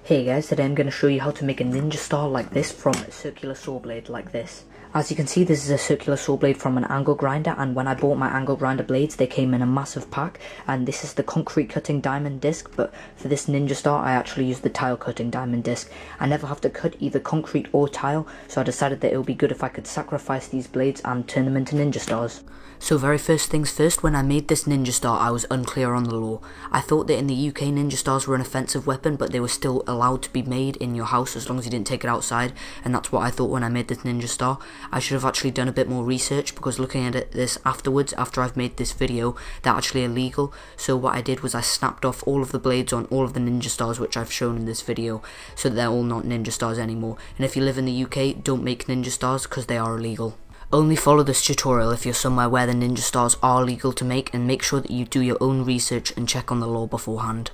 Hey guys, today I'm going to show you how to make a ninja star like this from a circular saw blade like this. As you can see, this is a circular saw blade from an angle grinder, and when I bought my angle grinder blades they came in a massive pack, and this is the concrete cutting diamond disc, but for this ninja star I actually used the tile cutting diamond disc. I never have to cut either concrete or tile, so I decided that it would be good if I could sacrifice these blades and turn them into ninja stars. So very first things first, when I made this ninja star I was unclear on the law. I thought that in the UK ninja stars were an offensive weapon, but they were still allowed to be made in your house as long as you didn't take it outside, and that's what I thought when I made this ninja star. I should have actually done a bit more research, because looking at this afterwards, after I've made this video, they're actually illegal. So what I did was I snapped off all of the blades on all of the ninja stars which I've shown in this video, so that they're all not ninja stars anymore. And if you live in the UK, don't make ninja stars because they are illegal. Only follow this tutorial if you're somewhere where the ninja stars are legal to make, and make sure that you do your own research and check on the law beforehand.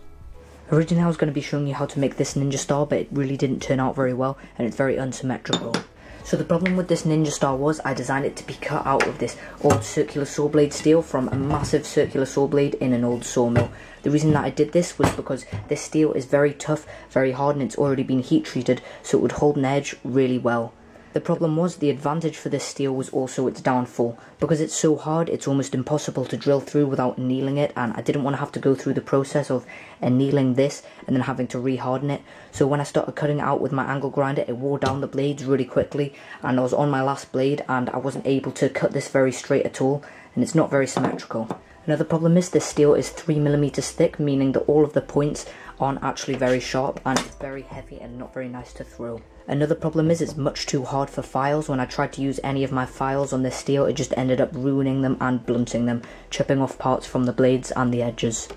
Originally I was going to be showing you how to make this ninja star, but it really didn't turn out very well and it's very unsymmetrical. So the problem with this ninja star was I designed it to be cut out of this old circular saw blade steel from a massive circular saw blade in an old sawmill. The reason that I did this was because this steel is very tough, very hard, and it's already been heat treated, so it would hold an edge really well. The problem was, the advantage for this steel was also its downfall. Because it's so hard, it's almost impossible to drill through without annealing it, and I didn't want to have to go through the process of annealing this and then having to re-harden it. So when I started cutting it out with my angle grinder, it wore down the blades really quickly, and I was on my last blade and I wasn't able to cut this very straight at all, and it's not very symmetrical. Another problem is this steel is 3mm thick, meaning that all of the points aren't actually very sharp, and it's very heavy and not very nice to throw. Another problem is it's much too hard for files. When I tried to use any of my files on this steel, it just ended up ruining them and blunting them, chipping off parts from the blades and the edges.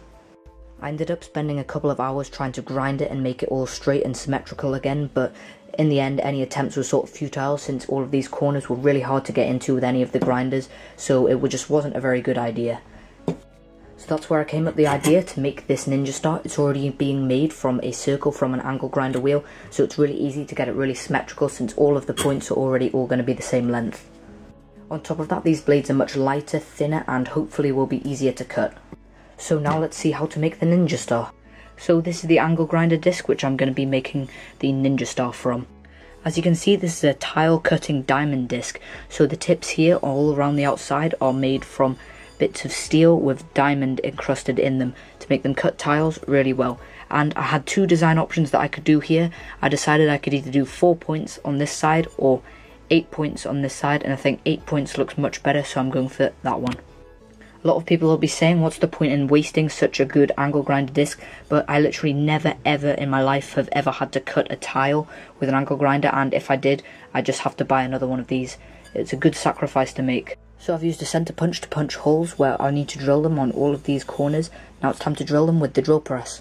I ended up spending a couple of hours trying to grind it and make it all straight and symmetrical again, but in the end any attempts were sort of futile, since all of these corners were really hard to get into with any of the grinders, so it just wasn't a very good idea. So that's where I came up with the idea to make this ninja star. It's already being made from a circle from an angle grinder wheel, so it's really easy to get it really symmetrical since all of the points are already all going to be the same length. On top of that, these blades are much lighter, thinner, and hopefully will be easier to cut. So now let's see how to make the ninja star. So this is the angle grinder disc which I'm going to be making the ninja star from. As you can see, this is a tile cutting diamond disc, so the tips here all around the outside are made from bits of steel with diamond encrusted in them to make them cut tiles really well. And I had two design options that I could do here. I decided I could either do 4 points on this side or 8 points on this side, and I think 8 points looks much better, so I'm going for that one. A lot of people will be saying, what's the point in wasting such a good angle grinder disc? But I literally never ever in my life have ever had to cut a tile with an angle grinder, and if I did, I just have to buy another one of these. It's a good sacrifice to make. So I've used a centre punch to punch holes where I need to drill them on all of these corners. Now it's time to drill them with the drill press.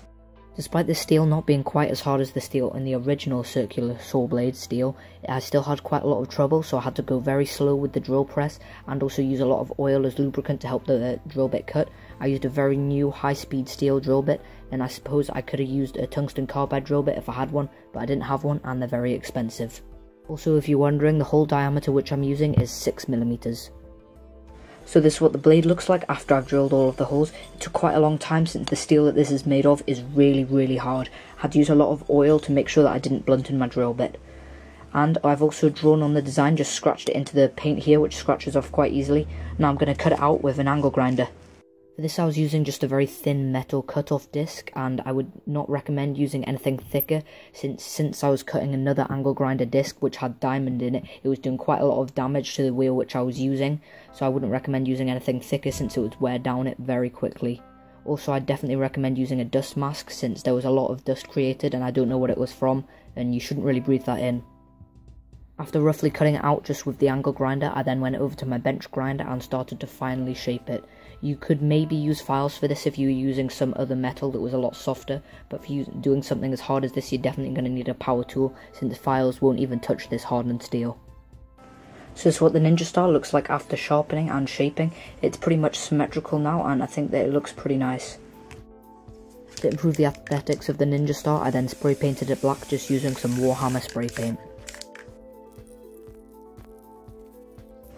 Despite the steel not being quite as hard as the steel in the original circular saw blade steel, I still had quite a lot of trouble, so I had to go very slow with the drill press and also use a lot of oil as lubricant to help the drill bit cut. I used a very new high-speed steel drill bit, and I suppose I could have used a tungsten carbide drill bit if I had one, but I didn't have one and they're very expensive. Also, if you're wondering, the hole diameter which I'm using is 6mm. So this is what the blade looks like after I've drilled all of the holes. It took quite a long time since the steel that this is made of is really hard. I had to use a lot of oil to make sure that I didn't blunt in my drill bit. And I've also drawn on the design, just scratched it into the paint here, which scratches off quite easily. Now I'm going to cut it out with an angle grinder. For this I was using just a very thin metal cut-off disc, and I would not recommend using anything thicker since I was cutting another angle grinder disc which had diamond in it. It was doing quite a lot of damage to the wheel which I was using, so I wouldn't recommend using anything thicker since it would wear down it very quickly. Also, I'd definitely recommend using a dust mask since there was a lot of dust created and I don't know what it was from, and you shouldn't really breathe that in. After roughly cutting it out just with the angle grinder, I then went over to my bench grinder and started to finely shape it. You could maybe use files for this if you were using some other metal that was a lot softer, but for doing something as hard as this, you're definitely going to need a power tool, since files won't even touch this hardened steel. So this is what the ninja star looks like after sharpening and shaping. It's pretty much symmetrical now, and I think that it looks pretty nice. To improve the aesthetics of the ninja star, I then spray painted it black just using some Warhammer spray paint.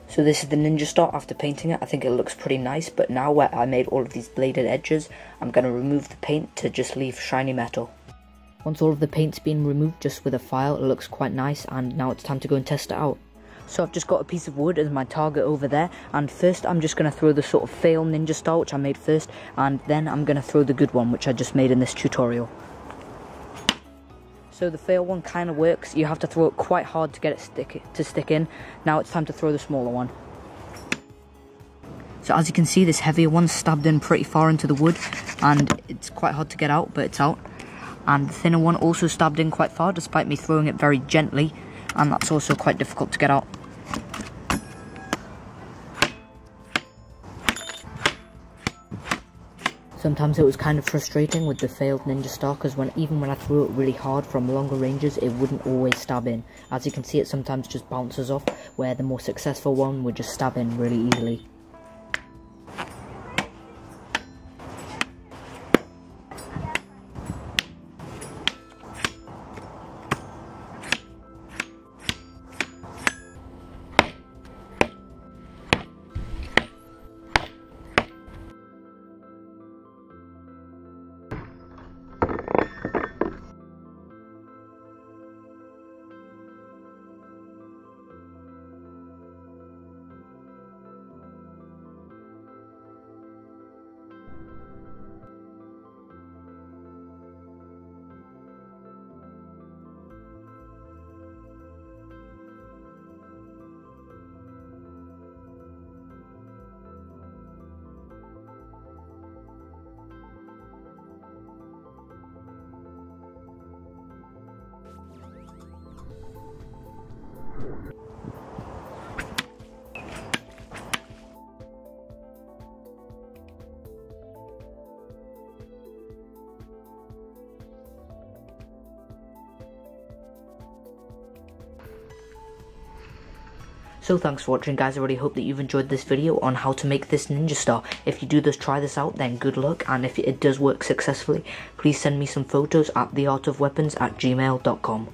So this is the ninja star after painting it. I think it looks pretty nice, but now where I made all of these bladed edges, I'm going to remove the paint to just leave shiny metal. Once all of the paint's been removed just with a file, it looks quite nice, and now it's time to go and test it out. So I've just got a piece of wood as my target over there, and first I'm just going to throw the sort of fail ninja star which I made first, and then I'm going to throw the good one which I just made in this tutorial. So the fail one kind of works. You have to throw it quite hard to get it to stick in. Now it's time to throw the smaller one. So as you can see, this heavier one stabbed in pretty far into the wood, and it's quite hard to get out, but it's out. And the thinner one also stabbed in quite far despite me throwing it very gently, and that's also quite difficult to get out. Sometimes it was kind of frustrating with the failed ninja star, because even when I threw it really hard from longer ranges, it wouldn't always stab in. As you can see, it sometimes just bounces off, where the more successful one would just stab in really easily. So thanks for watching, guys. I really hope that you've enjoyed this video on how to make this ninja star. If you do try this out, then good luck, and if it does work successfully, please send me some photos at theartofweapons@gmail.com.